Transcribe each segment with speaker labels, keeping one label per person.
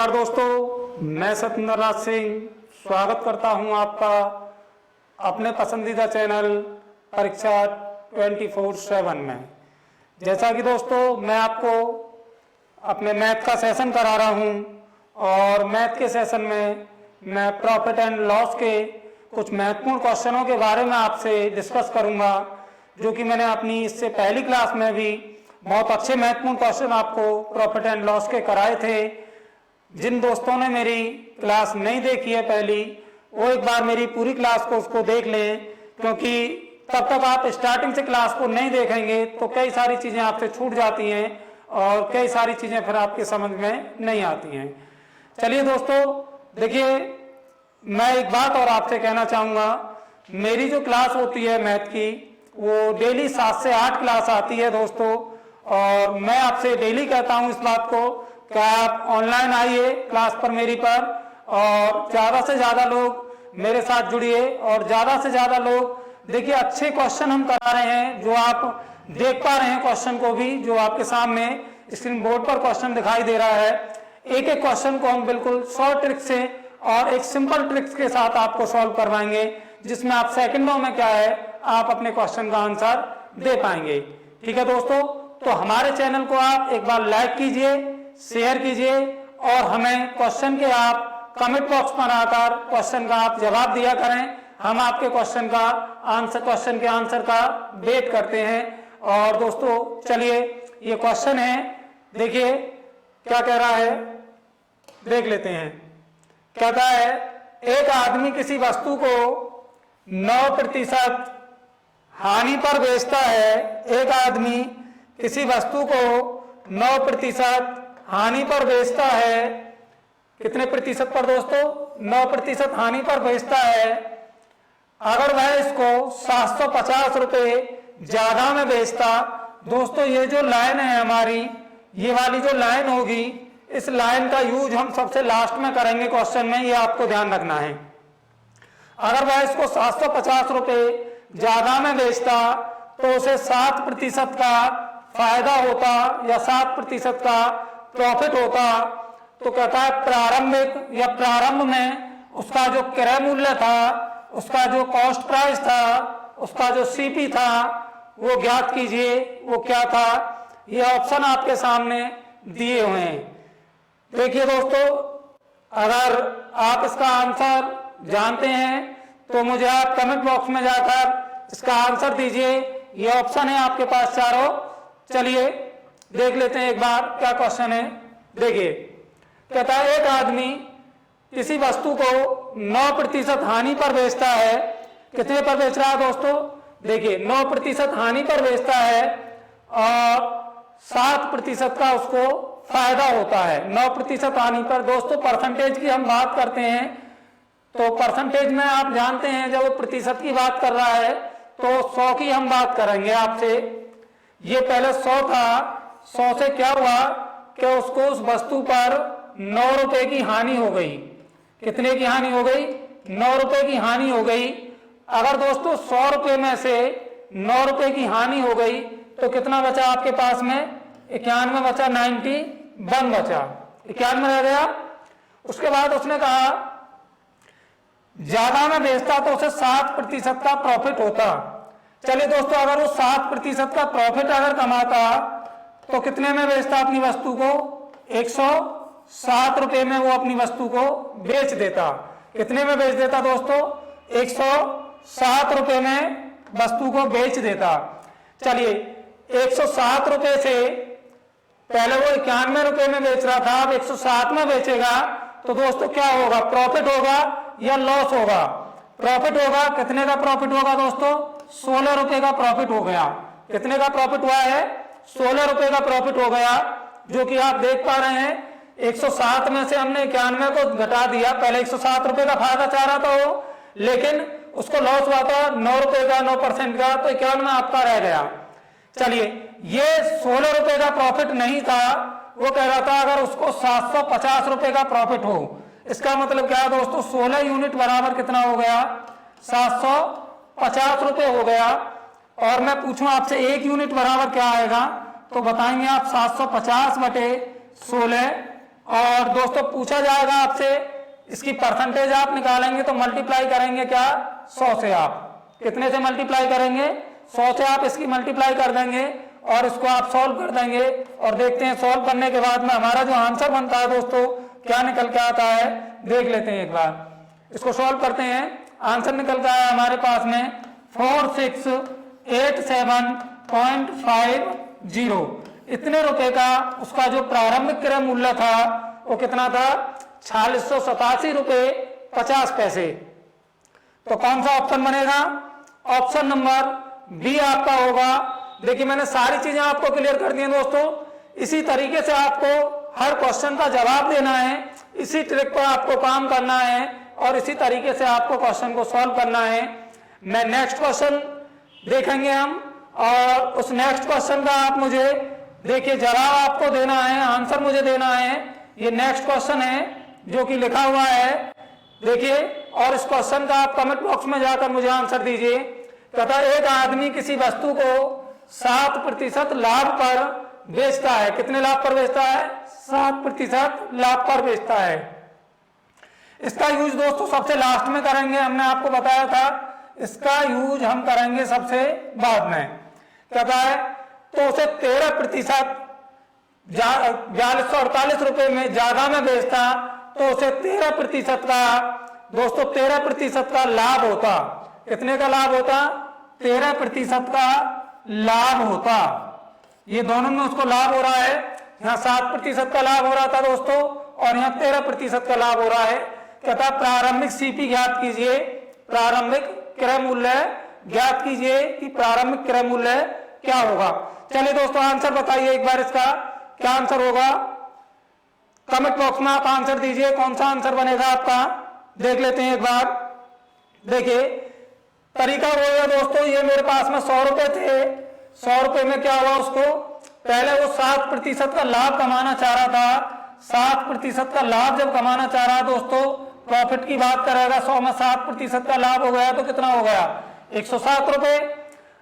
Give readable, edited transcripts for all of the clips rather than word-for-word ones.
Speaker 1: नमस्कार दोस्तों, मैं सत्येंद्र नाथ सिंह स्वागत करता हूं आपका अपने पसंदीदा चैनल परीक्षा 24/7 में। जैसा कि दोस्तों मैं आपको अपने मैथ का सेशन करा रहा हूं और मैथ के सेशन में मैं प्रॉफिट एंड लॉस के कुछ महत्वपूर्ण क्वेश्चनों के बारे में आपसे डिस्कस करूंगा, जो कि मैंने अपनी इससे पहली क्लास में भी बहुत अच्छे महत्वपूर्ण क्वेश्चन आपको प्रॉफिट एंड लॉस के कराए थे। जिन दोस्तों ने मेरी क्लास नहीं देखी है पहली, वो एक बार मेरी पूरी क्लास को उसको देख लें, क्योंकि तब तक आप स्टार्टिंग से क्लास को नहीं देखेंगे तो कई सारी चीज़ें आपसे छूट जाती हैं और कई सारी चीज़ें फिर आपके समझ में नहीं आती हैं। चलिए दोस्तों, देखिए, मैं एक बात और आपसे कहना चाहूँगा। मेरी जो क्लास होती है मैथ की, वो डेली 7 से 8 क्लास आती है दोस्तों, और मैं आपसे डेली कहता हूँ इस बात को कि आप ऑनलाइन आइए क्लास पर मेरी पर, और ज़्यादा से ज़्यादा लोग मेरे साथ जुड़िए और ज़्यादा से ज़्यादा लोग देखिए अच्छे क्वेश्चन हम करा रहे हैं, जो आप देख पा रहे हैं क्वेश्चन को भी, जो आपके सामने स्क्रीन बोर्ड पर क्वेश्चन दिखाई दे रहा है। एक एक क्वेश्चन को हम बिल्कुल शॉर्ट ट्रिक से और एक सिंपल ट्रिक्स के साथ आपको सॉल्व करवाएंगे, जिसमें आप सेकंडों में क्या है आप अपने क्वेश्चन का आंसर दे पाएंगे। ठीक है दोस्तों, तो हमारे चैनल को आप एक बार लाइक कीजिए, शेयर कीजिए और हमें क्वेश्चन के आप कमेंट बॉक्स पर आकर क्वेश्चन का आप जवाब दिया करें। हम आपके क्वेश्चन के आंसर का वेट करते हैं। और दोस्तों चलिए, ये क्वेश्चन है, देखिए क्या कह रहा है, देख लेते हैं। कहता है, एक आदमी किसी वस्तु को 9% हानि पर बेचता है। एक आदमी किसी वस्तु को 9% हानि पर बेचता है। कितने प्रतिशत पर दोस्तों? 9% हानि पर बेचता है। अगर वह इसको 750 रुपये ज्यादा में बेचता। दोस्तों ये जो लाइन है हमारी, ये वाली जो लाइन होगी, इस लाइन का यूज हम सबसे लास्ट में करेंगे क्वेश्चन में, ये आपको ध्यान रखना है। अगर वह इसको 750 रुपये ज्यादा में बेचता तो उसे 7% का फायदा होता या 7% का प्रॉफिट होता। तो कहता है प्रारंभ में उसका जो क्रय मूल्य था, उसका जो कॉस्ट प्राइस था, उसका जो सीपी था, वो ज्ञात कीजिए, वो क्या था। ये ऑप्शन आपके सामने दिए हुए हैं। देखिए दोस्तों, अगर आप इसका आंसर जानते हैं तो मुझे आप कमेंट बॉक्स में जाकर इसका आंसर दीजिए। ये ऑप्शन है आपके पास चारों। चलिए देख लेते हैं एक बार क्या क्वेश्चन है। देखिए, कहता है एक आदमी किसी वस्तु को 9% हानि पर बेचता है। कितने पर बेच रहा है दोस्तों? देखिए 9% हानि पर बेचता है और 7% का उसको फायदा होता है। 9% हानि पर। दोस्तों परसेंटेज की हम बात करते हैं तो परसेंटेज में आप जानते हैं, जब वो प्रतिशत की बात कर रहा है तो 100 की हम बात करेंगे आपसे। ये पहले 100 था, 100 से क्या हुआ कि उसको उस वस्तु पर 9 रुपए की हानि हो गई। कितने की हानि हो गई? 9 रुपए की हानि हो गई। अगर दोस्तों 100 रुपए में से 9 रुपए की हानि हो गई तो कितना बचा आपके पास में? 91 बचा, 91 बचा, 91 रह गया। उसके बाद उसने कहा ज्यादा में बेचता तो उसे 7% का प्रॉफिट होता। चलिए दोस्तों, अगर वो 7% का प्रॉफिट अगर कमाता तो कितने में बेचता अपनी वस्तु को? 107 रुपए में वो अपनी वस्तु को बेच देता। कितने में बेच देता दोस्तों? 107 रुपए में वस्तु को बेच देता। चलिए 107 रुपए से पहले वो 91 रुपए में बेच रहा था, अब 107 में बेचेगा तो दोस्तों क्या होगा? प्रॉफिट होगा या लॉस होगा? प्रॉफिट होगा। कितने का प्रॉफिट होगा दोस्तों? 16 रुपए का प्रॉफिट हो गया। कितने का प्रॉफिट हुआ है? 16 रुपए का प्रॉफिट हो गया, जो कि आप देख पा रहे हैं। 107 में से हमने 91 को घटा दिया। पहले 107 रुपए का फायदा चाह रहा था वो, लेकिन उसको लॉस हुआ था 9 रुपए का, 9% का, तो 91 आपका रह गया। चलिए, ये 16 रुपए का प्रॉफिट नहीं था, वो कह रहा था अगर उसको 750 रुपए का प्रॉफिट हो। इसका मतलब क्या है दोस्तों? 16 यूनिट बराबर कितना हो गया? 750 रुपए हो गया। और मैं पूछूं आपसे 1 यूनिट बराबर क्या आएगा, तो बताएंगे आप 750 बटे 16 और दोस्तों पूछा जाएगा आपसे इसकी परसेंटेज आप निकालेंगे तो मल्टीप्लाई करेंगे क्या 100 से। आप कितने से मल्टीप्लाई करेंगे 100 से आप इसकी मल्टीप्लाई कर देंगे और इसको आप सॉल्व कर देंगे और देखते हैं सॉल्व करने के बाद में हमारा जो आंसर बनता है दोस्तों क्या निकल के आता है देख लेते हैं एक बार। इसको सॉल्व करते हैं। आंसर निकल के आया हमारे पास में 4687.50। इतने रुपए का उसका जो प्रारंभिक क्रय मूल्य था वो कितना था 4687 रुपए 50 पैसे। तो कौन सा ऑप्शन बनेगा? ऑप्शन नंबर बी आपका होगा। देखिए मैंने सारी चीजें आपको क्लियर कर दी हैं दोस्तों। इसी तरीके से आपको हर क्वेश्चन का जवाब देना है, इसी ट्रिक पर आपको काम करना है और इसी तरीके से आपको क्वेश्चन को सॉल्व करना है। मैं नेक्स्ट क्वेश्चन देखेंगे हम और उस नेक्स्ट क्वेश्चन का आप मुझे देखिए जवाब आपको देना है, आंसर मुझे देना है। ये नेक्स्ट क्वेश्चन है जो कि लिखा हुआ है देखिए, और इस क्वेश्चन का आप कमेंट बॉक्स में जाकर मुझे आंसर दीजिए। कहता है एक आदमी किसी वस्तु को 7% लाभ पर बेचता है। कितने लाभ पर बेचता है? 7% लाभ पर बेचता है। इसका यूज दोस्तों सबसे लास्ट में करेंगे, हमने आपको बताया था इसका यूज हम करेंगे सबसे बाद में। कहता है तो उसे 13% 4248 रुपए में ज्यादा में बेचता तो उसे 13% का दोस्तों 13% का लाभ होता। कितने का लाभ होता? 13% का लाभ होता। ये दोनों में उसको लाभ हो रहा है, यहाँ 7% का लाभ हो रहा था दोस्तों और यहाँ 13% का लाभ हो रहा है। कहता प्रारंभिक सीपी ज्ञात कीजिए, प्रारंभिक क्रय मूल्य ज्ञात कीजिए कि प्रारंभिक क्रय मूल्य क्या होगा। चलिए दोस्तों आंसर बताइए एक बार, इसका क्या आंसर होगा? कमेंट बॉक्स में आप आंसर दीजिए, कौन सा आंसर बनेगा आपका देख लेते हैं एक बार। देखिए तरीका वो है दोस्तों, ये मेरे पास में 100 रुपए थे। 100 रुपए में क्या हुआ, उसको पहले वो 7% का लाभ कमाना चाह रहा था। 7% का लाभ जब कमाना चाह रहा दोस्तों, प्रॉफिट की बात करेगा, 100 में 7% का लाभ हो गया तो कितना हो गया 107 रुपए।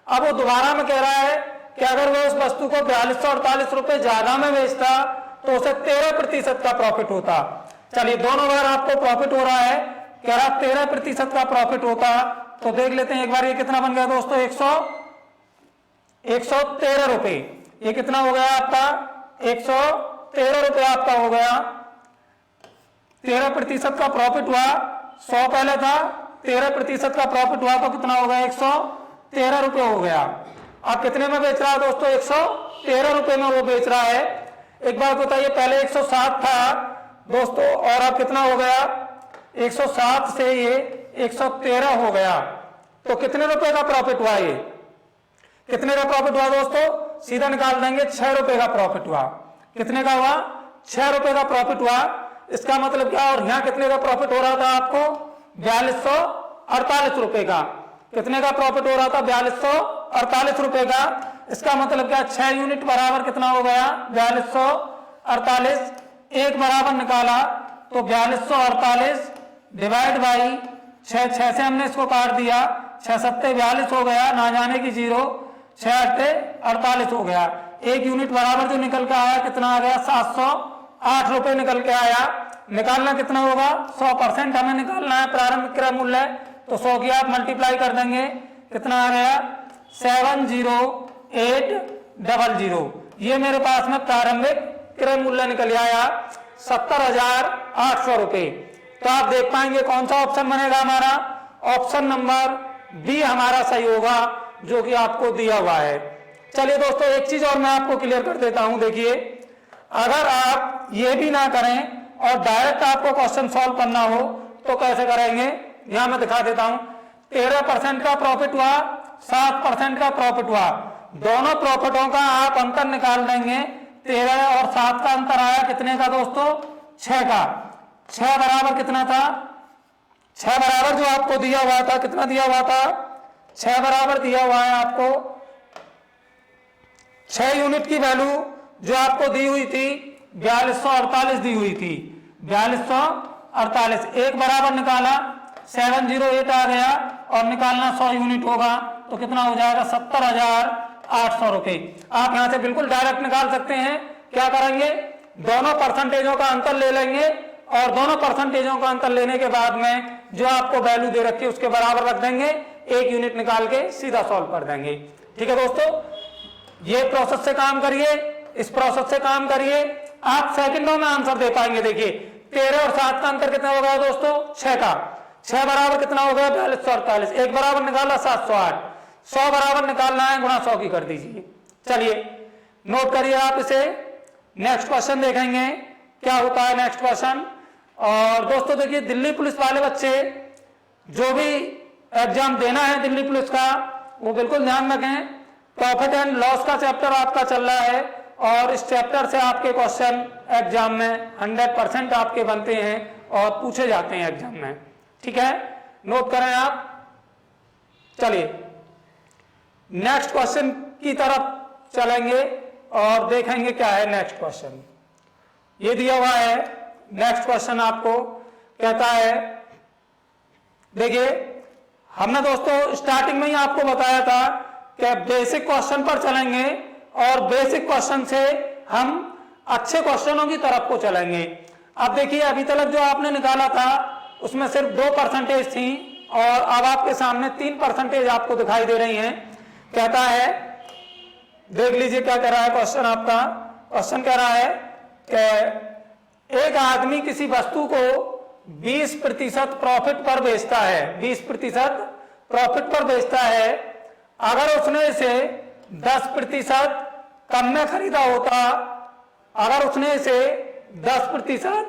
Speaker 1: अब वो दोबारा में कह रहा है कि अगर वो उस वस्तु को 4248 रुपए ज्यादा में बेचता तो उसे 13% का प्रॉफिट होता। चलिए दोनों बार आपको प्रॉफिट हो रहा है, कह रहा 13% का प्रॉफिट होता। तो देख लेते हैं एक बार ये कितना बन गया दोस्तों 113 रुपए। ये कितना हो गया आपका 113 रुपए आपका हो गया। 13% का प्रॉफिट हुआ, 100 पहले था, 13% का प्रॉफिट हुआ तो कितना हो गया 113 रुपए हो गया। अब कितने में बेच रहा है दोस्तों 113 रुपए में वो बेच रहा है। एक बात बताइए पहले 107 था दोस्तों और अब कितना हो गया 107 से ये 113 हो गया। तो कितने रुपए का प्रॉफिट हुआ? ये कितने का प्रॉफिट हुआ दोस्तों? सीधा निकाल देंगे 6 रुपए का प्रॉफिट हुआ। कितने का हुआ? 6 रुपए का प्रॉफिट हुआ। इसका मतलब क्या, और यहाँ कितने का प्रॉफिट हो रहा था आपको 4248 रुपए का। कितने का प्रॉफिट हो रहा था 4248 रुपए का। इसका मतलब क्या 6 यूनिट बराबर कितना हो गया 4248। एक बराबर निकाला तो 4248 डिवाइड बाई 6 से हमने इसको काट दिया, 6 सत्ते 42 हो गया, ना जाने की 0, 6 अट्ठे 48 हो गया। एक यूनिट बराबर जो निकल के आया कितना आ गया 708 रुपए निकल के आया। निकालना कितना होगा 100% हमें निकालना है प्रारंभिक क्रय मूल्य, तो 100 की आप मल्टीप्लाई कर देंगे कितना आ गया 70800। ये मेरे पास में प्रारंभिक क्रय मूल्य निकल आया 70,800 रुपए। तो आप देख पाएंगे कौन सा ऑप्शन बनेगा हमारा, ऑप्शन नंबर बी हमारा सही होगा जो कि आपको दिया हुआ है। चलिए दोस्तों एक चीज और मैं आपको क्लियर कर देता हूं। देखिए अगर आप ये भी ना करें और डायरेक्ट आपको क्वेश्चन सॉल्व करना हो तो कैसे करेंगे, यहां मैं दिखा देता हूं। 13% का प्रॉफिट हुआ, 7% का प्रॉफिट हुआ, दोनों प्रॉफिटों का आप अंतर निकाल देंगे। 13 और 7 का अंतर आया कितने का दोस्तों 6 का। 6 बराबर कितना था 6 बराबर जो आपको दिया हुआ था, कितना दिया हुआ था 6 बराबर दिया हुआ है आपको। 6 यूनिट की वैल्यू जो आपको दी हुई थी 4248 दी हुई थी, 4248। एक बराबर निकाला 708 आ गया और निकालना 100 यूनिट होगा तो कितना हो जाएगा 70,800 रुपए। आप यहां से बिल्कुल डायरेक्ट निकाल सकते हैं। क्या करेंगे दोनों परसेंटेजों का अंतर ले लेंगे और दोनों परसेंटेजों का अंतर लेने के बाद में जो आपको वैल्यू दे रखी है उसके बराबर रख देंगे, एक यूनिट निकाल के सीधा सॉल्व कर देंगे। ठीक है दोस्तों, ये प्रोसेस से काम करिए, इस प्रोसेस से काम करिए, आप सेकंडों में आंसर दे पाएंगे। देखिए 13 और 7 का अंतर कितना हो गया दोस्तों, 6 का, 6 बराबर कितना हो गया 42 और 48, एक बराबर निकाला 708, 100 बराबर निकालना है गुणा 100 की कर दीजिए। चलिए नोट करिए आप इसे, नेक्स्ट क्वेश्चन देखेंगे क्या होता है नेक्स्ट क्वेश्चन। और दोस्तों देखिए दिल्ली पुलिस वाले बच्चे जो भी एग्जाम देना है दिल्ली पुलिस का वो बिल्कुल ध्यान रखें, प्रॉफिट एंड लॉस का चैप्टर आपका चल रहा है और इस चैप्टर से आपके क्वेश्चन एग्जाम में 100% आपके बनते हैं और पूछे जाते हैं एग्जाम में। ठीक है, नोट करें आप। चलिए नेक्स्ट क्वेश्चन की तरफ चलेंगे और देखेंगे क्या है नेक्स्ट क्वेश्चन। ये दिया हुआ है नेक्स्ट क्वेश्चन, आपको कहता है, देखिए हमने दोस्तों स्टार्टिंग में ही आपको बताया था कि बेसिक क्वेश्चन पर चलेंगे और बेसिक क्वेश्चन से हम अच्छे क्वेश्चनों की तरफ को चलेंगे। अब देखिए अभी तक जो आपने निकाला था उसमें सिर्फ 2% थी और अब आपके सामने 3% आपको दिखाई दे रही हैं। कहता है, देख लीजिए क्या कह रहा है क्वेश्चन आपका। क्वेश्चन कह रहा है कि एक आदमी किसी वस्तु को 20% प्रॉफिट पर बेचता है, 20% प्रॉफिट पर बेचता है। अगर उसने इसे 10% कम में खरीदा होता, अगर उसने इसे 10%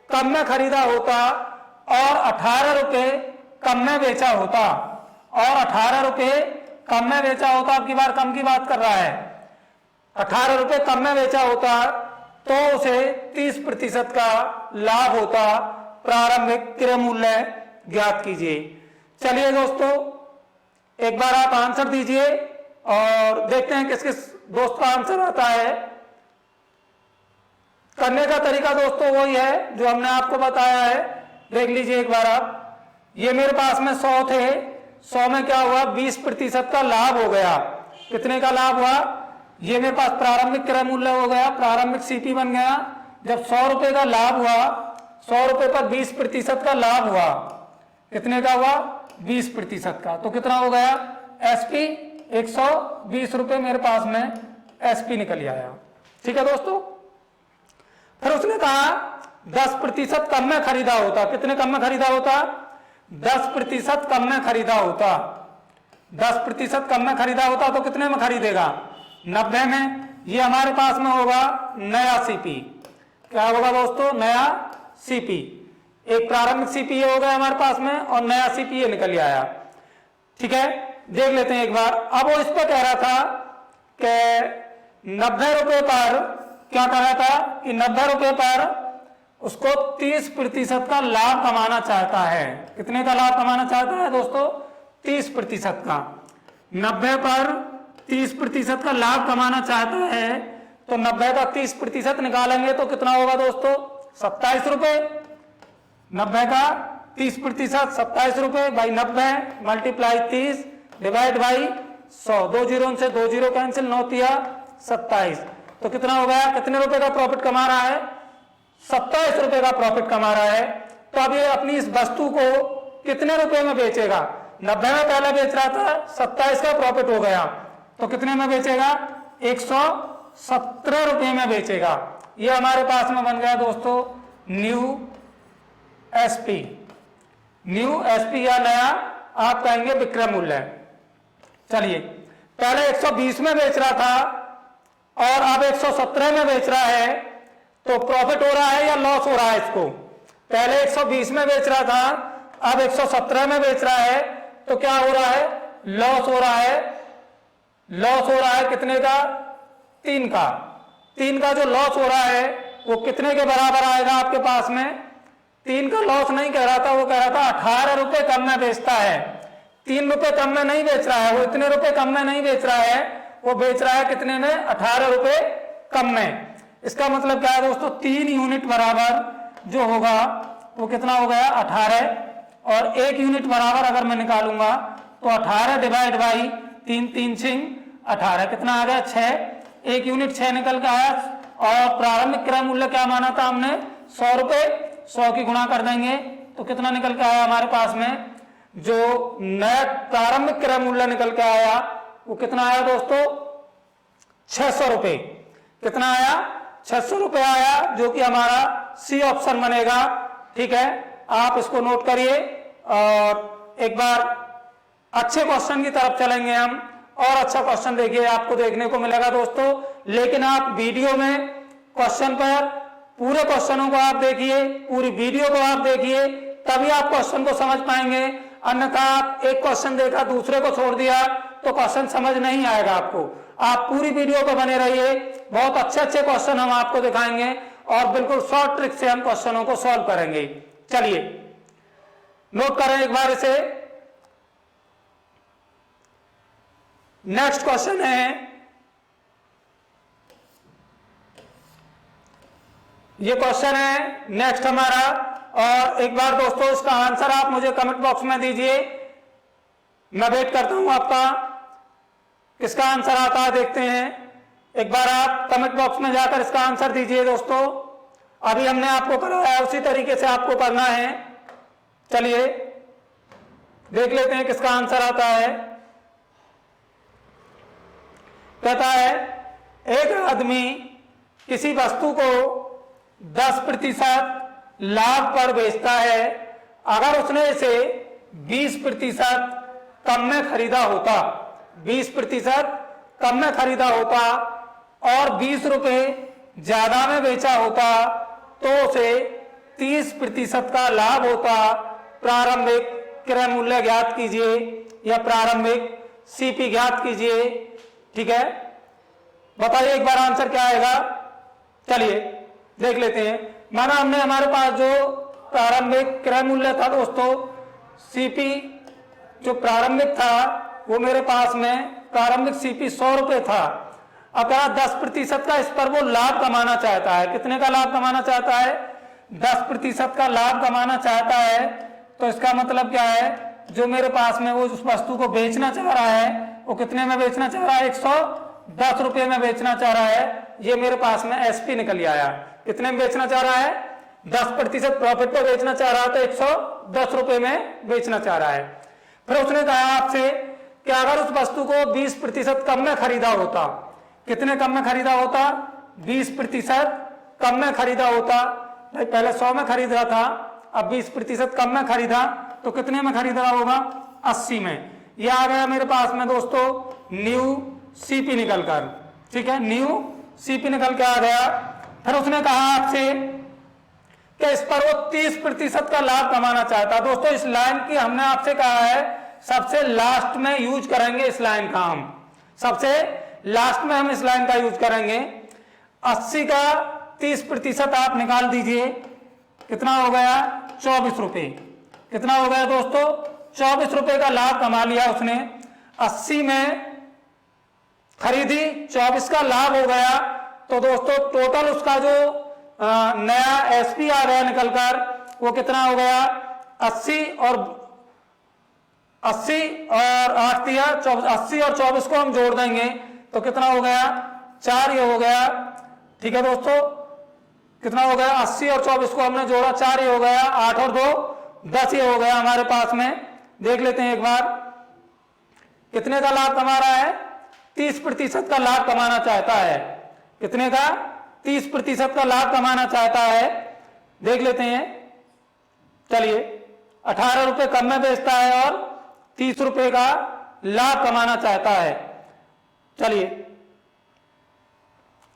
Speaker 1: कम में खरीदा होता और 18 रुपए कम में बेचा होता, और 18 रुपए कम में बेचा होता, अब की बार कम की बात कर रहा है, 18 रुपए कम में बेचा होता तो उसे 30% का लाभ होता। प्रारंभिक क्रय मूल्य ज्ञात कीजिए। चलिए दोस्तों एक बार आप आंसर दीजिए और देखते हैं किस किस दोस्त का आंसर आता है। करने का तरीका दोस्तों वही है जो हमने आपको बताया है, देख लीजिए एक बार आप। ये मेरे पास में 100 थे, 100 में क्या हुआ 20% का लाभ हो गया। कितने का लाभ हुआ, ये मेरे पास प्रारंभिक क्रय मूल्य हो गया, प्रारंभिक सीपी बन गया। जब 100 रुपए का लाभ हुआ, 100 रुपए पर 20% का लाभ हुआ, कितने का हुआ 20% का, तो कितना हो गया एसपी 120 रुपए मेरे पास में एसपी निकल आया। ठीक है दोस्तों, फिर उसने कहा 10% कम में खरीदा होता, कितने कम में खरीदा होता 10% कम में खरीदा होता, 10% कम में खरीदा होता तो कितने में खरीदेगा 90 में। ये हमारे पास में होगा नया सीपी, क्या होगा दोस्तों नया सीपी। एक प्रारंभिक सीपी हो गया हमारे पास में और नया सीपी निकल आया। ठीक है, देख लेते हैं एक बार। अब वो इस पर कह रहा था कि 90 रुपए पर, क्या कह रहा था कि 90 रुपए पर उसको 30% का लाभ कमाना चाहता है। कितने का लाभ कमाना चाहता है दोस्तों 30% का। 90 पर 30% का लाभ कमाना चाहता है तो 90 का 30% निकालेंगे तो कितना होगा दोस्तों 27 रुपए। 90 का 30% 27 रुपए by 90 multiply 30 divide by 100, 2 zero से 2 जीरो कैंसिल, 9 तिया 27, तो कितना हो गया, कितने रुपए का प्रॉफिट कमा रहा है 27 रुपए का प्रॉफिट कमा रहा है। तो अब ये अपनी इस वस्तु को कितने रुपए में बेचेगा, 90 में पहले बेच रहा था, 27 का प्रॉफिट हो गया तो कितने में बेचेगा 117 रुपए में बेचेगा। ये हमारे पास में बन गया दोस्तों न्यू एसपी, न्यू एसपी या नया आप कहेंगे विक्रय मूल्य। चलिए पहले 120 में बेच रहा था और अब 117 में बेच रहा है तो प्रॉफिट हो रहा है या लॉस हो रहा है इसको। पहले 120 में बेच रहा था अब 117 में बेच रहा है तो क्या हो रहा है लॉस हो रहा है। लॉस हो रहा है कितने का 3 का। 3 का जो लॉस हो रहा है वो कितने के बराबर आएगा आपके पास में। 3 का लॉस नहीं कह रहा था, वो कह रहा था 18 रुपए कम में बेचता है। 3 रुपए कम में नहीं बेच रहा है, वो इतने रुपए कम में नहीं बेच रहा है, वो बेच रहा है कितने में 18 रुपए कम में। इसका मतलब क्या है दोस्तों 3 यूनिट बराबर जो होगा वो कितना हो गया 18 और 1 यूनिट बराबर अगर मैं निकालूंगा तो 18 डिवाइड बाई 3 3 6 18 कितना आ गया 6, 1 यूनिट 6 निकल के आया और प्रारंभिक क्रय मूल्य क्या माना था हमने, 100 रुपए, 100 की गुणा कर देंगे तो कितना निकल के आया हमारे पास में, जो नया प्रारंभिक क्रय मूल्य निकल के आया वो कितना आया दोस्तों, 600 रुपए। कितना आया, 600 रुपए आया, जो कि हमारा सी ऑप्शन बनेगा। ठीक है, आप इसको नोट करिए और एक बार अच्छे क्वेश्चन की तरफ चलेंगे हम, और अच्छा क्वेश्चन देखिए आपको देखने को मिलेगा दोस्तों। लेकिन आप वीडियो में क्वेश्चन पर पूरे क्वेश्चनों को आप देखिए, पूरी वीडियो को आप देखिए, तभी आप क्वेश्चन को समझ पाएंगे। अन्यथा आप एक क्वेश्चन देखा दूसरे को छोड़ दिया तो क्वेश्चन समझ नहीं आएगा आपको। आप पूरी वीडियो को बने रहिए, बहुत अच्छे अच्छे क्वेश्चन हम आपको दिखाएंगे और बिल्कुल शॉर्ट ट्रिक से हम क्वेश्चनों को सॉल्व करेंगे। चलिए नोट करें एक बार इसे। नेक्स्ट क्वेश्चन है, ये क्वेश्चन है नेक्स्ट हमारा, और एक बार दोस्तों इसका आंसर आप मुझे कमेंट बॉक्स में दीजिए, मैं वेट करता हूं आपका, किसका आंसर आता है देखते हैं। एक बार आप कमेंट बॉक्स में जाकर इसका आंसर दीजिए दोस्तों। अभी हमने आपको कराया उसी तरीके से आपको करना है। चलिए देख लेते हैं किसका आंसर आता है। कहता है एक आदमी किसी वस्तु को 10% लाभ पर बेचता है, अगर उसने इसे 20% कम में खरीदा होता, 20% कम में खरीदा होता और 20 रुपए ज्यादा में बेचा होता तो उसे 30% का लाभ होता। प्रारंभिक क्रय मूल्य ज्ञात कीजिए या प्रारंभिक सीपी ज्ञात कीजिए। ठीक है, बताइए एक बार आंसर क्या आएगा। चलिए देख लेते हैं। माना हमने हमारे पास जो प्रारंभिक क्रय मूल्य था दोस्तों, सीपी जो प्रारंभिक था वो मेरे पास में प्रारंभिक सीपी 100 रुपए था। अब 10% का इस पर वो लाभ कमाना चाहता है। कितने का लाभ कमाना चाहता है, 10% का लाभ कमाना चाहता है। तो इसका मतलब क्या है, जो मेरे पास में वो उस वस्तु को बेचना चाह रहा है वो कितने में बेचना चाह रहा है, 110 रुपए में बेचना चाह रहा है। ये मेरे पास में एसपी निकल आया। कितने में बेचना चाह रहा है, 10% प्रॉफिट पर बेचना चाह रहा है तो 110 रुपए में बेचना चाह रहा है। फिर उसने कहा आपसे कि अगर उस वस्तु को 20% कम में खरीदा होता, कितने कम में खरीदा होता, 20% कम में खरीदा होता। भाई पहले 100 में खरीद रहा था, अब 20% कम में खरीदा तो कितने में खरीद रहा होगा, 80 में। यह आ गया मेरे पास में दोस्तों न्यू सीपी निकलकर। ठीक है, न्यू सीपी निकल के आ गया। फिर उसने कहा आपसे कि इस पर वो 30% का लाभ कमाना चाहता है। दोस्तों इस लाइन की हमने आपसे कहा है सबसे लास्ट में यूज करेंगे इस लाइन का, हम सबसे लास्ट में हम इस लाइन का यूज करेंगे। 80 का 30% आप निकाल दीजिए, कितना हो गया, 24 रुपए। कितना हो गया दोस्तों, 24 रुपए का लाभ कमा लिया उसने। 80 में खरीदी, 24 का लाभ हो गया। तो दोस्तों टोटल उसका जो नया एसपी आ गया निकलकर वो कितना हो गया, 80 और 8 दिया 80 और 24 को हम जोड़ देंगे तो कितना हो गया, 4 ये हो गया। ठीक है दोस्तों, कितना हो गया, 80 और 24 को हमने जोड़ा, 4 ये हो गया, 8 और 2 10 ये हो गया हमारे पास में। देख लेते हैं एक बार कितने का लाभ कमा रहा है, 30% का लाभ कमाना चाहता है। कितने का, 30% का लाभ कमाना चाहता है। देख लेते हैं। चलिए 18 रुपए कम में बेचता है और 30 रुपए का लाभ कमाना चाहता है। चलिए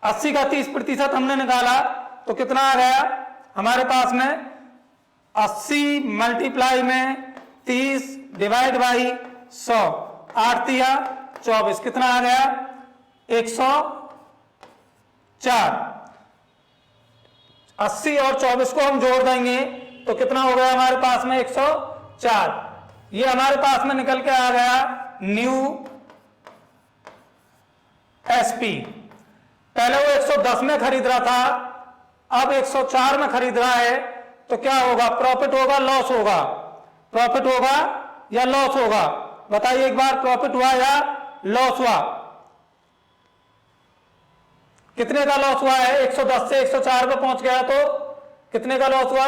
Speaker 1: 80 का 30% हमने निकाला तो कितना आ गया हमारे पास में, 80 मल्टीप्लाई में 30 डिवाइड बाई 100, 8 दिया 24, कितना आ गया, 104। 80 और 24 को हम जोड़ देंगे तो कितना हो गया हमारे पास में, 104। ये हमारे पास में निकल के आ गया न्यू एसपी। पहले वो 110 में खरीद रहा था, अब 104 में खरीद रहा है। तो क्या होगा, प्रॉफिट होगा लॉस होगा, प्रॉफिट होगा या लॉस होगा, बताइए एक बार, प्रॉफिट हुआ या लॉस हुआ। कितने का लॉस हुआ है? 110 से 104 पे पहुंच गया तो कितने का लॉस हुआ?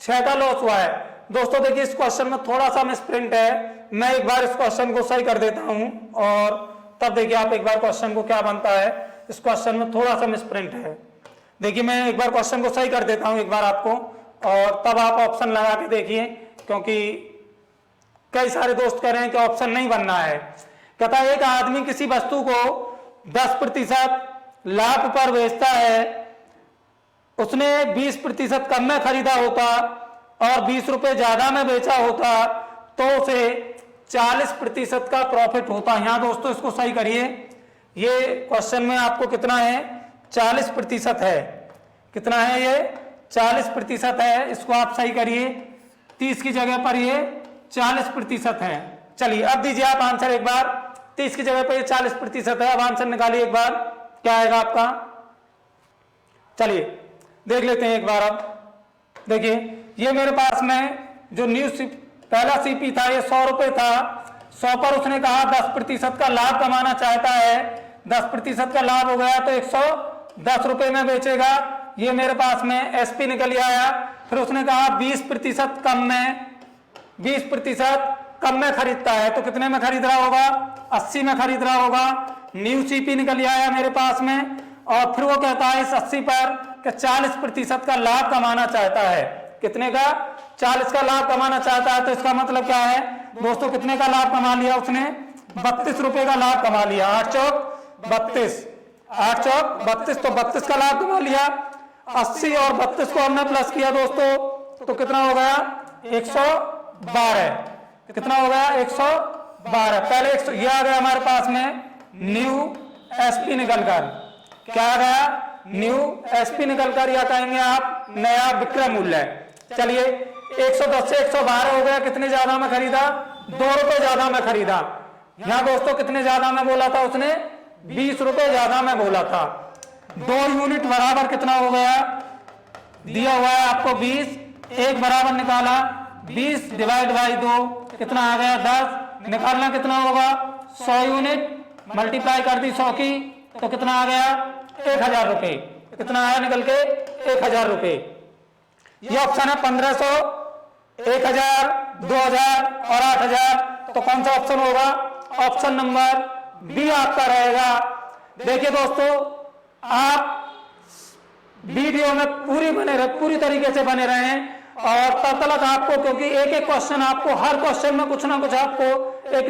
Speaker 1: 6 का लॉस हुआ है। दोस्तों देखिए इस क्वेश्चन में थोड़ा सा मिसप्रिंट है, मैं एक बार इस क्वेश्चन को सही कर देता हूं और तब देखिए आप एक बार क्वेश्चन को क्या बनता है। इस क्वेश्चन में थोड़ा सा मिसप्रिंट है, देखिए मैं एक बार क्वेश्चन को सही कर देता हूं एक बार आपको, और तब आप ऑप्शन लगा के देखिए, क्योंकि कई सारे दोस्त कह रहे हैं कि ऑप्शन नहीं बनना है। कहता है एक आदमी किसी वस्तु को 10% लाभ पर बेचता है, उसने 20% कम में खरीदा होता और 20 रुपए ज्यादा में बेचा होता तो उसे 40% का प्रॉफिट होता। यहां दोस्तों इसको सही करिए, ये क्वेश्चन में आपको कितना है? 40% है। कितना है ये? 40% है। इसको आप सही करिए, 30 की जगह पर ये 40% है। चलिए अब दीजिए आप आंसर एक बार, 30 की जगह पर ये 40% है। अब आंसर निकालिए एक बार, क्या आएगा आपका? चलिए देख लेते हैं एक बार। अब देखिए ये मेरे पास में जो पहला सीपी था ये 100 रुपए था, 100 पर उसने कहा 10% का लाभ कमाना चाहता है, 10% का लाभ हो गया तो 110 रुपए में बेचेगा। ये मेरे पास में एसपी निकल आया। फिर उसने कहा 20% कम में, 20% कम में खरीदता है तो कितने में खरीद रहा होगा? 80 में खरीद रहा होगा। न्यू सीपी निकल आया मेरे पास में, और फिर वो कहता है इस 80 पर कि 40% का लाभ कमाना चाहता है। कितने का? 40 का लाभ कमाना चाहता है। तो इसका मतलब क्या है दोस्तों? कितने का लाभ कमा लिया उसने? 32 रुपए का लाभ कमा लिया। 8 चौक 32, 8 चौक 32, तो 32 का लाभ कमा लिया। 80 और 32 को हमने प्लस किया दोस्तों तो कितना हो गया? 112। कितना हो गया? 112। पहले 100 ये आ गया हमारे पास में न्यू एसपी निकलकर, क्या आ गया? न्यू एसपी निकलकर, या कहेंगे आप नया विक्रय मूल्य। चलिए 110 से 112 हो गया। कितने ज्यादा में खरीदा? 2 रुपए ज्यादा में खरीदा। यहां दोस्तों कितने ज्यादा में बोला था उसने? 20 रुपए ज्यादा में बोला था। 2 यूनिट बराबर कितना हो गया? दिया हुआ है आपको 20, एक बराबर निकाला 20 डिवाइड बाई 2 कितना आ गया? 10। निकालना कितना होगा? 100 यूनिट, मल्टीप्लाई कर दी 100 की तो कितना आ गया? 1000 रुपए। कितना आया निकल के? 1000 रुपए। ये ऑप्शन है 1500, 1000, 2000 और 8000। तो कौन सा ऑप्शन होगा? ऑप्शन नंबर बी आपका रहेगा। देखिए दोस्तों आप वीडियो में पूरी तरीके से बने रहें और तब तक आपको, क्योंकि एक एक क्वेश्चन आपको, हर क्वेश्चन में कुछ ना कुछ आपको एक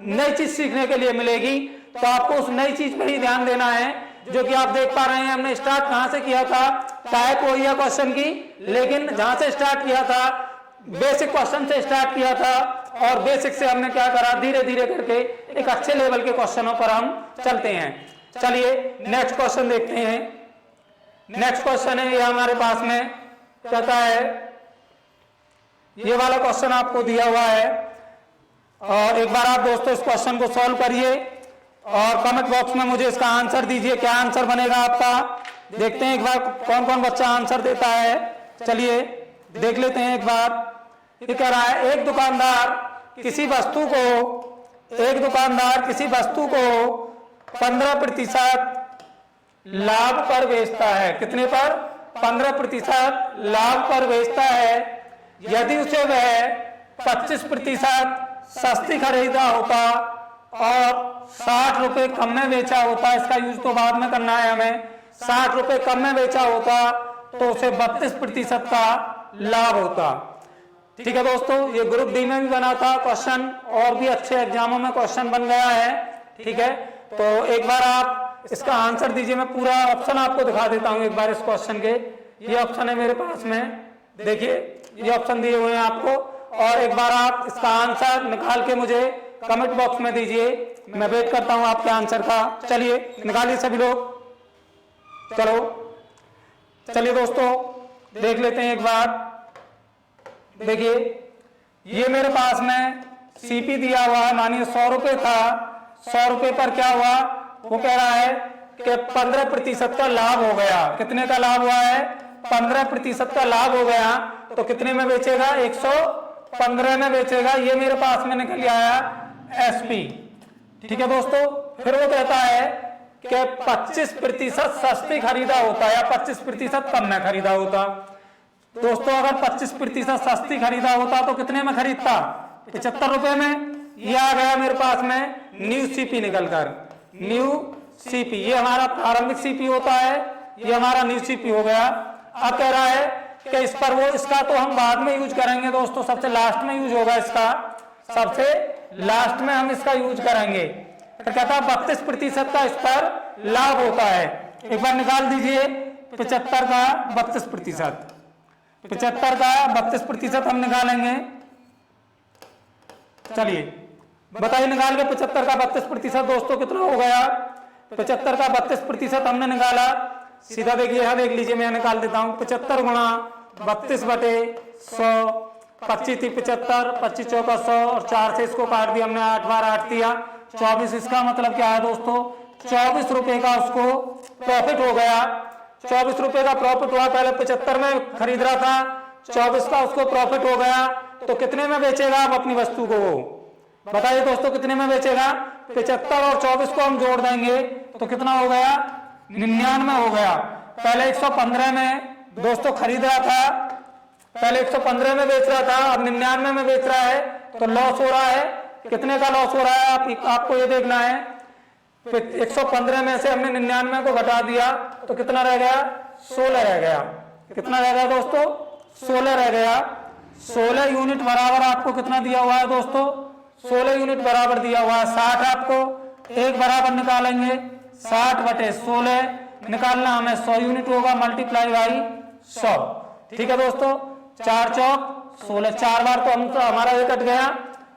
Speaker 1: नई चीज सीखने के लिए मिलेगी। तो आपको उस नई चीज पर ही ध्यान देना है, जो कि आप देख पा रहे हैं हमने स्टार्ट कहां से किया था? टाइप हो या क्वेश्चन की, लेकिन जहां से स्टार्ट किया था बेसिक क्वेश्चन से स्टार्ट किया था, और बेसिक से हमने क्या करा? धीरे धीरे करके एक अच्छे लेवल के क्वेश्चनों पर हम चलते हैं। चलिए नेक्स्ट क्वेश्चन देखते हैं। नेक्स्ट क्वेश्चन है ये हमारे पास में, कहता है ये वाला क्वेश्चन आपको दिया हुआ है, और एक बार आप दोस्तों इस क्वेश्चन को सॉल्व करिए और कमेंट बॉक्स में मुझे इसका आंसर दीजिए। क्या आंसर बनेगा आपका? देखते हैं एक बार कौन कौन बच्चा आंसर देता है। चलिए देख लेते हैं एक बार। ये कह रहा है एक दुकानदार किसी वस्तु को 15% लाभ पर बेचता है। कितने पर? 15% लाभ पर बेचता है। यदि उसे वह 25% सस्ती खरीदा होता और 60 रुपए कम में बेचा होता, इसका यूज तो बाद में करना है हमें, 60 रुपए कम में बेचा होता तो उसे 32% का लाभ होता। ठीक है दोस्तों, ये ग्रुप डी में भी बना था क्वेश्चन, और भी अच्छे एग्जामों में क्वेश्चन बन गया है। ठीक है, तो एक बार आप इसका आंसर दीजिए। मैं पूरा ऑप्शन आपको दिखा देता हूं एक बार इस क्वेश्चन के। ये ऑप्शन है मेरे पास में, देखिए ये ऑप्शन दिए हुए हैं आपको, और एक बार आप इसका आंसर निकाल के मुझे कमेंट बॉक्स में दीजिए। मैं वेट करता हूं आपके आंसर का। चलिए निकालिए सभी लोग। चलो चलिए दोस्तों देख लेते हैं एक बार। देखिए ये मेरे पास में सीपी दिया हुआ है, मानिए 100 रुपए था। 100 रुपए पर क्या हुआ? वो कह रहा है कि 15% का लाभ हो गया। कितने का लाभ हुआ है? 15% का लाभ हो गया। तो कितने में बेचेगा? 115 में बेचेगा। ये मेरे पास में निकल आया एसपी। ठीक है दोस्तों, फिर वो कहता है कि 25% सस्ती खरीदा होता या 25% कम में खरीदा होता। दोस्तों अगर 25% सस्ती खरीदा होता तो कितने में खरीदता? 75 रुपए में। ये आ गया मेरे पास में न्यू सीपी निकल कर, न्यू सीपी। ये हमारा प्रारंभिक सीपी होता है, ये हमारा न्यू सीपी हो गया। अब कह रहा है कि इस पर वो, इसका तो हम बाद में यूज करेंगे दोस्तों, सबसे लास्ट में यूज होगा इसका, सबसे लास्ट में हम इसका यूज करेंगे। तो कहता है 32% का इस पर लाभ होता है। एक बार निकाल दीजिए 75 का 32%, 75 का 32% हम निकालेंगे। चलिए बताइए निकाल के 75 का 32% दोस्तों कितना हो गया? 75 का 32% हमने निकाला, सीधा देखिए, यहां देख लीजिए, मैं निकाल देता हूं। 75 गुणा 32/100, 25 थी 75, 25 चौका 100 और 4 से इसको काट दिया हमने, 8 बार 8 दिया 24। इसका मतलब क्या है दोस्तों? 24 रुपए का उसको प्रॉफिट हो गया। 24 रुपए का प्रॉफिट हुआ। पहले 75 में खरीद रहा था, 24 का उसको प्रॉफिट हो गया। तो कितने में बेचेगा आप अपनी वस्तु को? बताइए दोस्तों कितने में बेचेगा? 75 और 24 को हम जोड़ देंगे तो कितना हो गया? 99 हो गया। पहले 115 में दोस्तों खरीद रहा था, पहले 115 में बेच रहा था, अब 99 में बेच रहा है, तो लॉस हो रहा है। कितने का लॉस हो रहा है आपको ये देखना है। 115 में से हमने 99 को घटा दिया तो कितना रह गया? 16 रह गया। कितना रह गया दोस्तों? 16 रह गया। 16 यूनिट बराबर आपको कितना दिया हुआ है दोस्तों? 16 यूनिट बराबर दिया हुआ है 60। आपको एक बराबर निकालेंगे, 60/16 निकालना हमें 100 यूनिट होगा, मल्टीप्लाई बाई 100। ठीक है दोस्तों, 4 चौक 16, 4 बार तो हम हमारा ये कट गया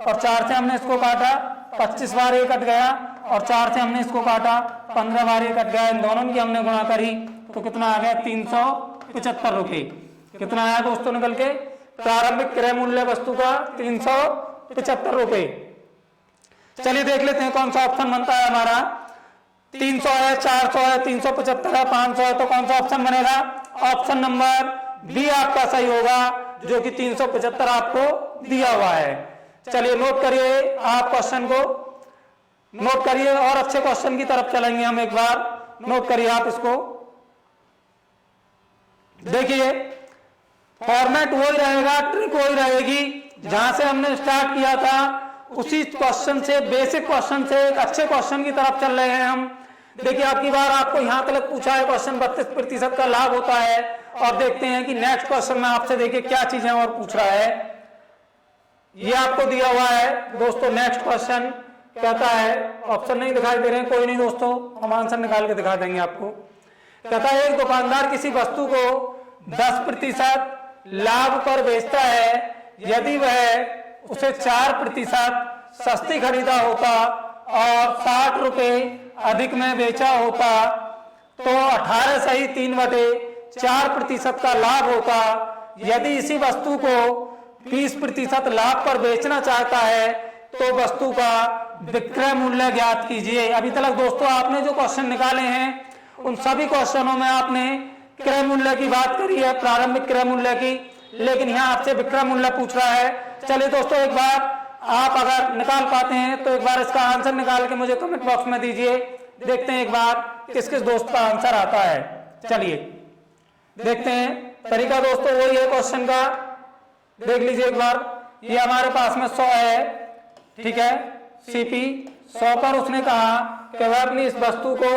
Speaker 1: और 4 से हमने इसको काटा, 25 बार ये कट गया और 4 से हमने इसको काटा, 15 बार ये कट गया। इन दोनों की हमने गुणा करी तो कितना आ गया? 375 रुपए। कितना आया दोस्तों निकल के? प्रारंभिक क्रय मूल्य वस्तु का 375 रुपए। चलिए देख लेते हैं कौन सा ऑप्शन बनता है हमारा। 300 है, 400 है, 375 है, 500 है, तो कौन सा ऑप्शन बनेगा? ऑप्शन नंबर बी आपका सही होगा, जो कि 375 आपको दिया हुआ है। चलिए नोट करिए, आप क्वेश्चन को नोट करिए और अच्छे क्वेश्चन की तरफ चलेंगे हम। एक बार नोट करिए आप इसको, देखिए फॉर्मेट वही रहेगा, ट्रिक वही रहेगी। जहां से हमने स्टार्ट किया था उसी क्वेश्चन से, बेसिक क्वेश्चन से एक अच्छे क्वेश्चन की तरफ चल रहे हैं हम। देखिए आपकी बार आपको यहां तक पूछा है क्वेश्चन 32% का लाभ होता है, और देखते हैं कि नेक्स्ट क्वेश्चन में आपसे देखिए क्या चीजें और पूछ रहा है। ये आपको दिया हुआ है दोस्तों। नेक्स्ट क्वेश्चन कहता है, ऑप्शन नहीं दिखाई दे रहे हैं, कोई नहीं दोस्तों, हम आंसर निकाल के दिखा देंगे आपको। कहता है एक दुकानदार किसी वस्तु को 10% लाभ पर बेचता है। यदि वह उसे 4% सस्ती खरीदा होता और 60 रुपए अधिक में बेचा होता तो 18 सही 3/4% का लाभ होता। यदि इसी वस्तु को 20% लाभ पर बेचना चाहता है तो वस्तु का विक्रय मूल्य ज्ञात कीजिए। अभी तक दोस्तों आपने जो क्वेश्चन निकाले हैं उन सभी क्वेश्चनों में आपने क्रय मूल्य की बात करी है, प्रारंभिक क्रय मूल्य की, लेकिन यहाँ आपसे विक्रय मूल्य पूछ रहा है। चलिए दोस्तों एक बार आप अगर निकाल पाते हैं तो एक बार इसका आंसर निकाल के मुझे कमेंट बॉक्स में दीजिए। देखते हैं एक बार किस किस दोस्त का आंसर आता है। चलिए देखते हैं, तरीका दोस्तों वही है क्वेश्चन का, देख लीजिए एक बार। ये हमारे पास में 100 है, ठीक है, सीपी 100 पर उसने कहा कि वह अपनी इस वस्तु को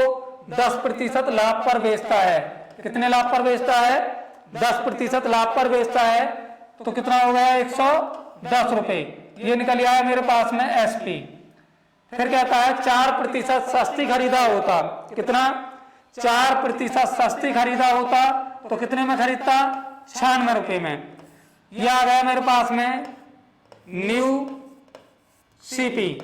Speaker 1: 10% लाभ पर बेचता है। कितने लाभ पर बेचता है? 10% लाभ पर बेचता है, तो कितना हो गया? 110 रुपए। ये निकल आया मेरे पास में एसपी। फिर कहता है 4% सस्ती खरीदा होता। कितना? 4% सस्ती खरीदा होता तो कितने में खरीदता? 96 रुपए में। यह आ गया मेरे पास में न्यू सीपी।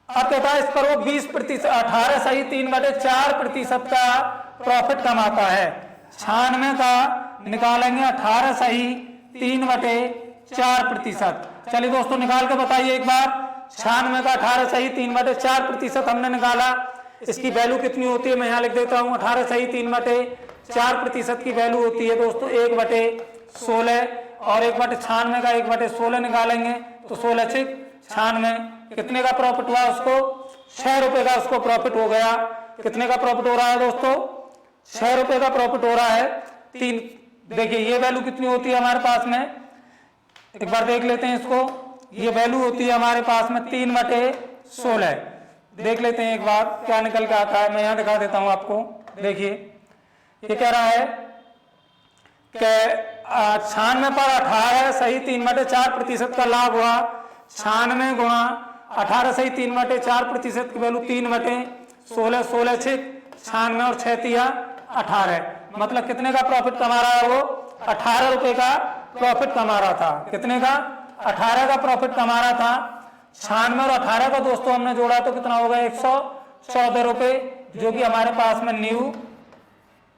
Speaker 1: अब कहता है इस पर वो 20%, 18 सही 3/4% का प्रॉफिट कमाता है। 96 का निकालेंगे 18 सही 3/4%। चलिए दोस्तों निकाल के बताइए एक बार। 96 का 18 सही 3/4% हमने निकाला। इसकी वैल्यू कितनी होती है मैं यहाँ लिख देता हूँ। 18 सही 3/4% की वैल्यू होती है दोस्तों 1/16, और 1/96 का 1/16 निकालेंगे तो 16 6 96। कितने का प्रॉफिट हुआ उसको? 6 रुपए का उसको प्रॉफिट हो गया। कितने का प्रॉफिट हो रहा है दोस्तों? 6 रुपए का प्रॉफिट हो रहा है। 3, देखिए ये वैल्यू कितनी होती है हमारे पास में, एक बार देख लेते हैं इसको। ये वैल्यू होती है हमारे पास में 3/16। देख लेते हैं एक बार क्या निकल के आता है। मैं यहां दिखा देता हूं आपको। देखिए ये कह रहा है कि 96 पर 18 सही 3/4% का लाभ हुआ। 96 गुणा 18 सही 3/4% की वैल्यू 3/16, 16 6 96 और 6 तिया 18, मतलब कितने का प्रॉफिट कमा रहा है वो? 18 रुपए का प्रॉफिट कमा रहा था। कितने का? 18 का प्रॉफिट कमा रहा था। 96 और 18 का दोस्तों हमने जोड़ा तो कितना होगा? 114 रुपए, जो कि हमारे पास में न्यू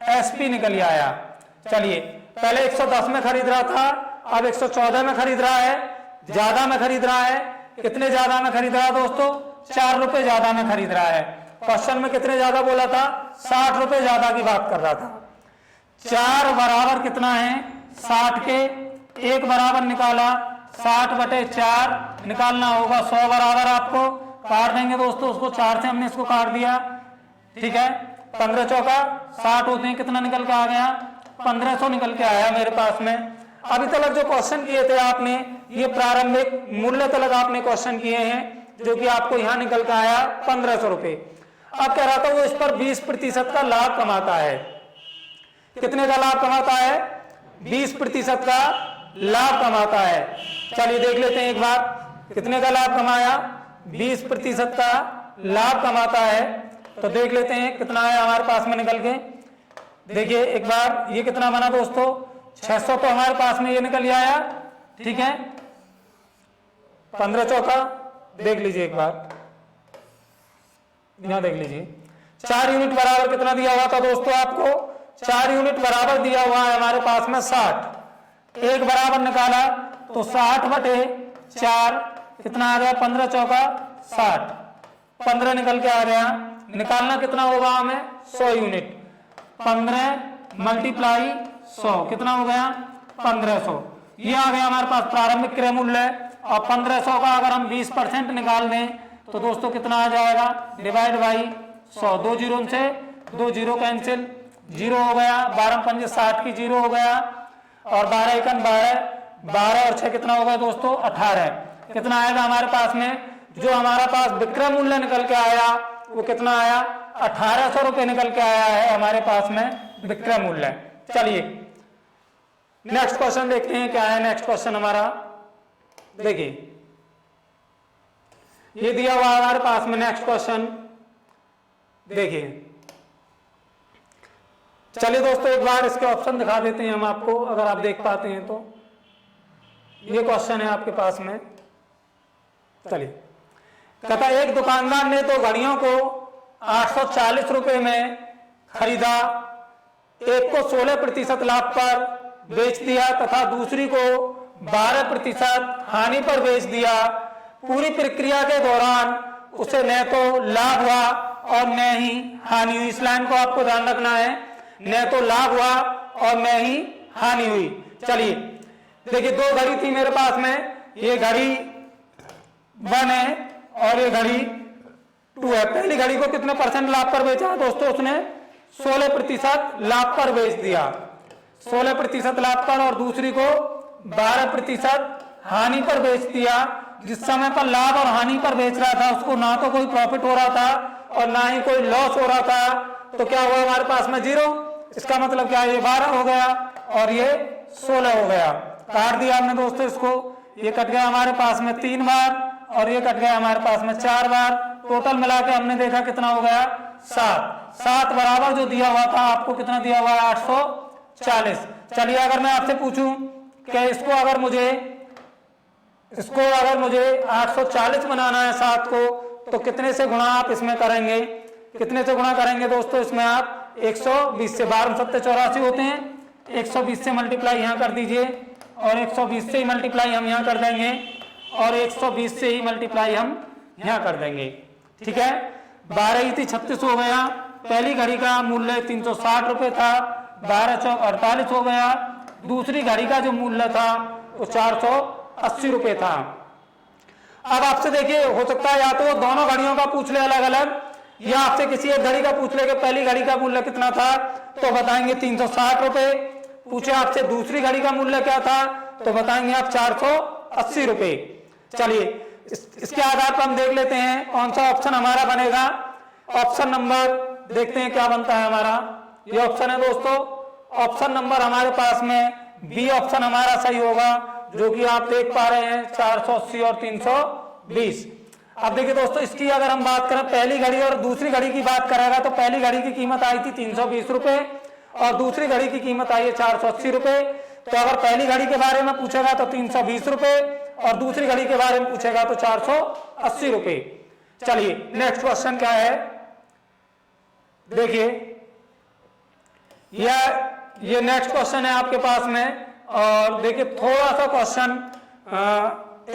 Speaker 1: एसपी निकल आया। चलिए पहले 110 में खरीद रहा था, अब 114 में खरीद रहा है, ज्यादा में खरीद रहा है। कितने ज्यादा में खरीद रहा है दोस्तों? 4 रुपए ज्यादा में खरीद रहा है। क्वेश्चन में कितने ज्यादा बोला था? 60 रुपए ज्यादा की बात कर रहा था। 4 बराबर कितना है? 60 के 1 बराबर निकाला, 60/4 निकालना होगा। 100 बराबर आपको काट देंगे दोस्तों, उसको 4 से हमने इसको काट दिया। ठीक है, 15 चौका 60 होते हैं, कितना निकल के आ गया? 1500 निकल के आया मेरे पास में। अभी तक जो क्वेश्चन किए थे आपने, ये प्रारंभिक मूल्य तक आपने क्वेश्चन किए हैं, जो कि आपको यहाँ निकल के आया 1500 रुपए। अब कह रहा था वो इस पर 20% का लाभ कमाता है। कितने का लाभ कमाता है? 20% का लाभ कमाता है। चलिए देख लेते हैं एक बार, कितने का लाभ कमाया? 20% का लाभ कमाता है। तो देख लेते हैं कितना है हमारे पास में निकल के। देखिए एक बार ये कितना बना दोस्तों? 600 तो हमारे पास में ये निकल आया। ठीक है, 15 चौका देख लीजिए एक बार, यहां देख लीजिए। 4 यूनिट बराबर कितना दिया हुआ था दोस्तों आपको? 4 यूनिट बराबर दिया हुआ है हमारे पास में 60। 1 बराबर निकाला तो 60/4 कितना आ गया? 15 चौका 60, 15 निकल के आ गया। निकालना कितना होगा हमें? 100 यूनिट। 15 × 100 कितना हो गया? 1500। ये आ गया हमारे पास प्रारंभिक क्रय मूल्य। और 1500 का अगर हम 20% निकाल दें तो दोस्तों कितना आ जाएगा? डिवाइड बाई 100, 2 जीरो से 2 जीरो कैंसिल, 0 हो गया। 12 पंजे 60 की 0 हो गया। और 12 एकन 12, 12 और 6 कितना हो गया दोस्तों? 18। कितना आएगा हमारे पास में? जो हमारा पास विक्रय मूल्य निकल के आया वो कितना आया? 1800 रुपए निकल के आया है हमारे पास में विक्रय मूल्य। चलिए नेक्स्ट क्वेश्चन देखते हैं क्या है। नेक्स्ट क्वेश्चन हमारा देखिए, ये दिया हुआ हमारे पास में नेक्स्ट क्वेश्चन। देखिए चलिए दोस्तों एक बार इसके ऑप्शन दिखा देते हैं हम आपको, अगर आप देख पाते हैं तो। ये क्वेश्चन है आपके पास में। चलिए, कहता एक दुकानदार ने तो घड़ियों को 840 रुपए में खरीदा, एक को 16% लाभ पर बेच दिया तथा दूसरी को 12% हानि पर बेच दिया। पूरी प्रक्रिया के दौरान उसे न तो लाभ हुआ और न ही हानि हुई। इस लाइन को आपको ध्यान रखना है, न तो लाभ हुआ और न ही हानि हुई। चलिए देखिए, 2 घड़ी थी मेरे पास में, ये घड़ी 1 है और ये घड़ी 2 है। पहली घड़ी को कितने % लाभ पर बेचा दोस्तों? उसने 16% लाभ पर बेच दिया, 16% लाभ पर। और दूसरी को 12% हानि पर बेच दिया। जिस समय पर लाभ और हानि पर बेच रहा था उसको ना तो कोई प्रॉफिट हो रहा था और ना ही कोई लॉस हो रहा था। तो क्या हुआ हमारे पास में? 0। इसका मतलब क्या है? ये 12 हो गया और ये 16 हो गया। काट दिया हमने दोस्तों इसको। ये कट गया हमारे पास में 3 बार और ये कट गया हमारे पास में 4 बार। टोटल मिला के हमने देखा कितना हो गया? 7। 7 बराबर जो दिया हुआ था आपको कितना दिया हुआ है? 840। चलिए अगर मैं आपसे पूछूं कि इसको अगर मुझे 840 बनाना है 7 को, तो कितने से गुणा आप इसमें करेंगे? कितने से गुणा करेंगे दोस्तों? इसमें आप 120 से, 12 7 84 होते हैं, 120 से मल्टीप्लाई यहाँ कर दीजिए और 120 से ही मल्टीप्लाई हम यहाँ कर देंगे और 120 से ही मल्टीप्लाई हम यहाँ कर देंगे। ठीक है, 12 थी 36 हो गया। पहली घड़ी का मूल्य 360 रुपए था, 12 चौक 48 हो गया। दूसरी घड़ी का जो मूल्य था वो 480 रुपए था। अब आपसे देखिए हो सकता है या तो वो दोनों घड़ियों का पूछ ले अलग अलग, या आपसे किसी एक घड़ी का पूछ ले कि पहली घड़ी का मूल्य कितना था, तो बताएंगे 360 रुपए। पूछे आपसे दूसरी घड़ी का मूल्य क्या था, तो बताएंगे आप 480 रुपए। चलिए इसके आधार पर हम देख लेते हैं कौन सा ऑप्शन हमारा बनेगा। ऑप्शन नंबर देखते हैं क्या बनता है हमारा। ये ऑप्शन है दोस्तों, ऑप्शन नंबर हमारे पास में बी ऑप्शन हमारा सही होगा, जो कि आप देख पा रहे हैं 480 और 320। अब देखिए दोस्तों, इसकी अगर हम बात करें पहली घड़ी और दूसरी घड़ी की बात करेगा, तो पहली घड़ी की कीमत आई थी 320 रुपए और दूसरी घड़ी की कीमत आई है 480 रुपए। तो अगर पहली घड़ी के बारे में पूछेगा तो 320 रुपए और दूसरी घड़ी के बारे में पूछेगा तो 480 रुपए। चलिए नेक्स्ट क्वेश्चन क्या है, देखिए ये नेक्स्ट क्वेश्चन है आपके पास में। और देखिए थोड़ा सा क्वेश्चन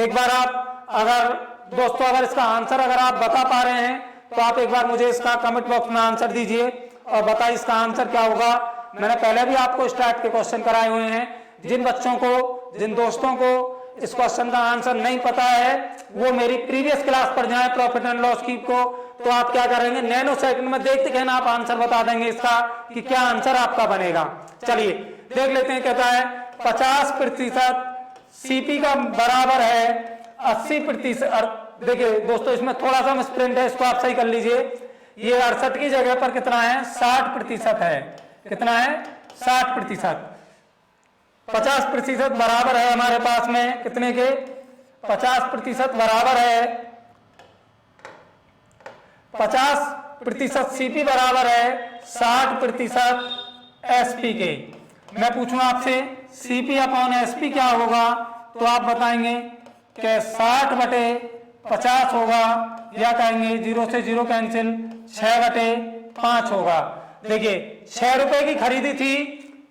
Speaker 1: एक बार आप अगर दोस्तों अगर इसका आंसर अगर आप बता पा रहे हैं तो आप एक बार मुझे इसका कमेंट बॉक्स में आंसर दीजिए और बताइए इसका आंसर क्या होगा। मैंने पहले भी आपको इस टाइप के क्वेश्चन कराए हुए हैं। जिन बच्चों को, जिन दोस्तों को इस क्वेश्चन का आंसर नहीं पता है वो मेरी प्रीवियस क्लास पर जाएं प्रॉफिट एंड लॉस की को, तो आप क्या करेंगे नैनो सेकंड में देखते कहना आप आंसर बता देंगे इसका कि क्या आंसर आपका बनेगा। चलिए देख लेते हैं, कहता है 50% सीपी का बराबर है 80%। देखिए दोस्तों इसमें थोड़ा सा मिसप्रिंट है, इसको आप सही कर लीजिए। ये 68 की जगह पर कितना है 60% है। कितना है 60%। 50% बराबर है हमारे पास में कितने के 50% बराबर है 50% सीपी बराबर है 60% एसपी के। मैं पूछूंगा आपसे सीपी अपॉन एसपी क्या होगा, तो आप बताएंगे कि 60/50 होगा, या कहेंगे 0 से 0 कैंसिल 6/5 होगा। देखिए 6 रुपए की खरीदी थी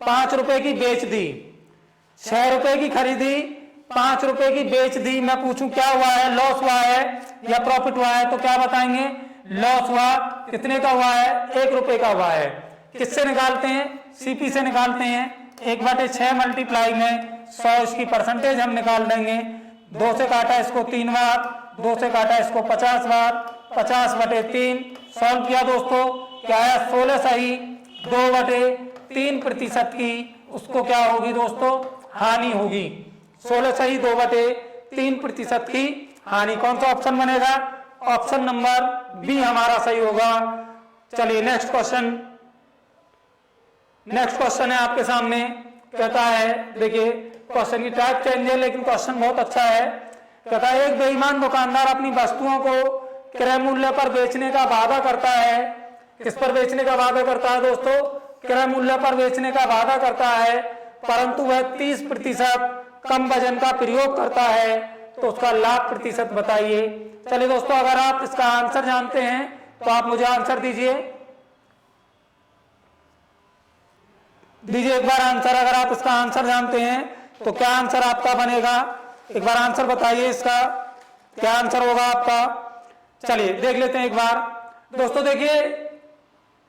Speaker 1: 5 रुपए की बेच दी, 6 रुपए की खरीदी 5 रुपए की बेच दी। मैं पूछूं क्या हुआ है, लॉस हुआ है या प्रॉफिट हुआ है, तो क्या बताएंगे लॉस हुआ। कितने का हुआ है 1 रुपए का हुआ है। किससे निकालते हैं सीपी से निकालते हैं। 1/6 मल्टीप्लाई में 100 इसकी परसेंटेज हम निकाल देंगे। 2 से काटा इसको 3 बार, 2 से काटा इसको 50 बार, 50/3 सॉल्व किया दोस्तों, क्या है 16 सही 2/3% की उसको क्या होगी दोस्तों हानि होगी। 16 सही 2/3% की हानि। कौन सा ऑप्शन बनेगा, ऑप्शन नंबर बी हमारा सही होगा। चलिए नेक्स्ट क्वेश्चन है आपके सामने। कहता है देखिए क्वेश्चन की टाइप चेंज है लेकिन क्वेश्चन बहुत अच्छा है। कहता है एक बेईमान दुकानदार अपनी वस्तुओं को क्रय मूल्य पर बेचने का वादा करता है। किस पर बेचने का वादा करता है दोस्तों, क्रय मूल्य पर बेचने का वादा करता है, परंतु वह 30% कम वजन का प्रयोग करता है, तो उसका लाभ प्रतिशत बताइए। चलिए दोस्तों अगर आप इसका आंसर जानते हैं तो आप मुझे आंसर दीजिए एक बार आंसर। अगर आप इसका आंसर जानते हैं तो क्या आंसर आपका बनेगा, एक बार आंसर बताइए इसका क्या आंसर होगा आपका। चलिए देख लेते हैं एक बार दोस्तों। देखिए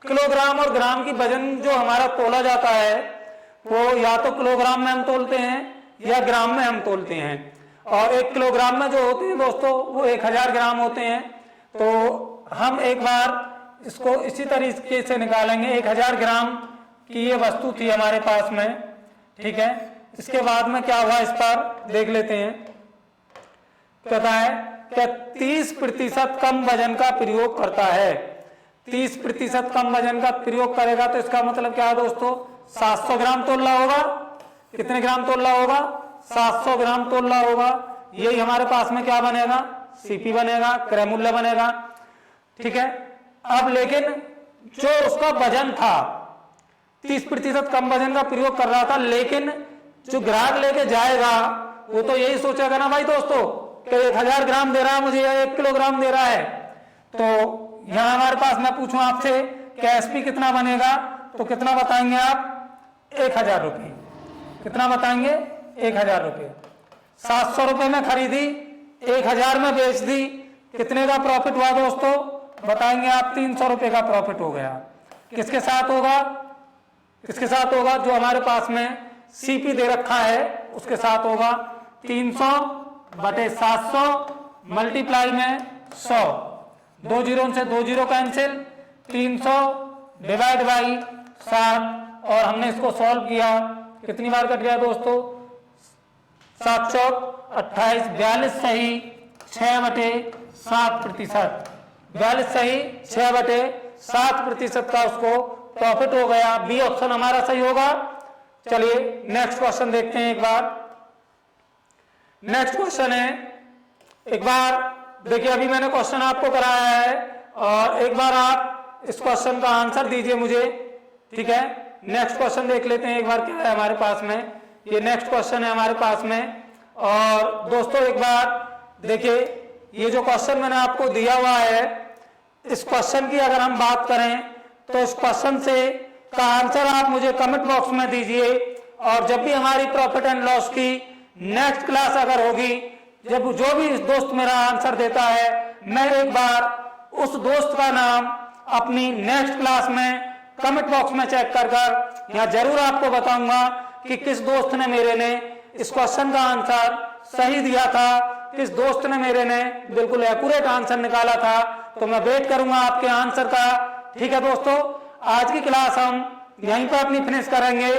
Speaker 1: किलोग्राम और ग्राम की वजन जो हमारा तोला जाता है वो या तो किलोग्राम में हम तोलते हैं या ग्राम में हम तोलते हैं। और 1 किलोग्राम में जो होते हैं दोस्तों वो 1000 ग्राम होते हैं। तो हम एक बार इसको इसी तरीके से निकालेंगे। 1000 ग्राम की ये वस्तु थी हमारे पास में, ठीक है। इसके बाद में क्या हुआ इस पर देख लेते हैं। कहता है कि 30% कम वजन का प्रयोग करता है। 30% कम वजन का प्रयोग करेगा तो इसका मतलब क्या है दोस्तों 700 ग्राम तोलना होगा। कितने ग्राम तोलना होगा 700 ग्राम तोलना होगा। यही हमारे पास में क्या बनेगा सीपी बनेगा, क्रय मूल्य बनेगा, ठीक है। अब लेकिन जो उसका वजन था 30% कम वजन का प्रयोग कर रहा था, लेकिन जो ग्राहक लेके जाएगा वो तो यही सोचेगा ना भाई दोस्तों कि 1000 ग्राम दे रहा है मुझे या 1 किलोग्राम दे रहा है। तो यहां हमारे पास मैं पूछूं आपसे कि एसपी कितना बनेगा, तो कितना बताएंगे आप 1000 रुपये। कितना बताएंगे 1000 रुपये। 700 रुपये में खरीदी 1000 में बेच दी, कितने का प्रॉफिट हुआ दोस्तों बताएंगे आप 300 रुपये का प्रॉफिट हो गया। किसके साथ होगा, किसके साथ होगा, जो हमारे पास में सीपी दे रखा है उसके साथ होगा। 300/700 मल्टीप्लाई में 100, 2 जीरो से 2 जीरो कैंसिल, 300 डिवाइड बाई 7 और हमने इसको सॉल्व किया, कितनी बार कट गया दोस्तों? 7 चौक 28, 42 सही 6/7%, 42 सही 6/7% का उसको प्रॉफिट हो गया। बी ऑप्शन हमारा सही होगा। चलिए नेक्स्ट क्वेश्चन देखते हैं एक बार। नेक्स्ट क्वेश्चन है, एक बार देखिए अभी मैंने क्वेश्चन आपको कराया है और एक बार आप इस क्वेश्चन का आंसर दीजिए मुझे, ठीक है। नेक्स्ट क्वेश्चन देख लेते हैं एक बार क्या है हमारे पास में। ये नेक्स्ट क्वेश्चन है हमारे पास में। और दोस्तों एक बार देखिए ये जो क्वेश्चन मैंने आपको दिया हुआ है, इस क्वेश्चन की अगर हम बात करें तो इस क्वेश्चन से का आंसर आप मुझे कमेंट बॉक्स में दीजिए। और जब भी हमारी प्रॉफिट एंड लॉस की नेक्स्ट क्लास अगर होगी, जब जो भी दोस्त मेरा आंसर देता है, मैं एक बार उस दोस्त का नाम अपनी नेक्स्ट क्लास में कमेंट बॉक्स में चेक कर यहाँ जरूर आपको बताऊंगा कि किस दोस्त ने मेरे ने इस क्वेश्चन का आंसर सही दिया था, किस दोस्त ने मेरे ने बिल्कुल एक्यूरेट आंसर निकाला था। तो मैं वेट करूंगा आपके आंसर का, ठीक है दोस्तों। आज की क्लास हम यहीं पर अपनी फिनिश करेंगे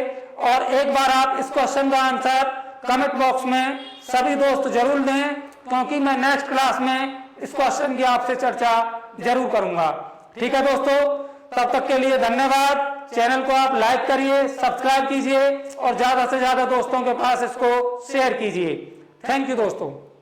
Speaker 1: और एक बार आप इस क्वेश्चन का आंसर कमेंट बॉक्स में सभी दोस्त जरूर दें, क्योंकि मैं नेक्स्ट क्लास में इस क्वेश्चन की आपसे चर्चा जरूर करूंगा, ठीक है दोस्तों। तब तक के लिए धन्यवाद। चैनल को आप लाइक करिए, सब्सक्राइब कीजिए और ज्यादा से ज्यादा दोस्तों के पास इसको शेयर कीजिए। थैंक यू दोस्तों।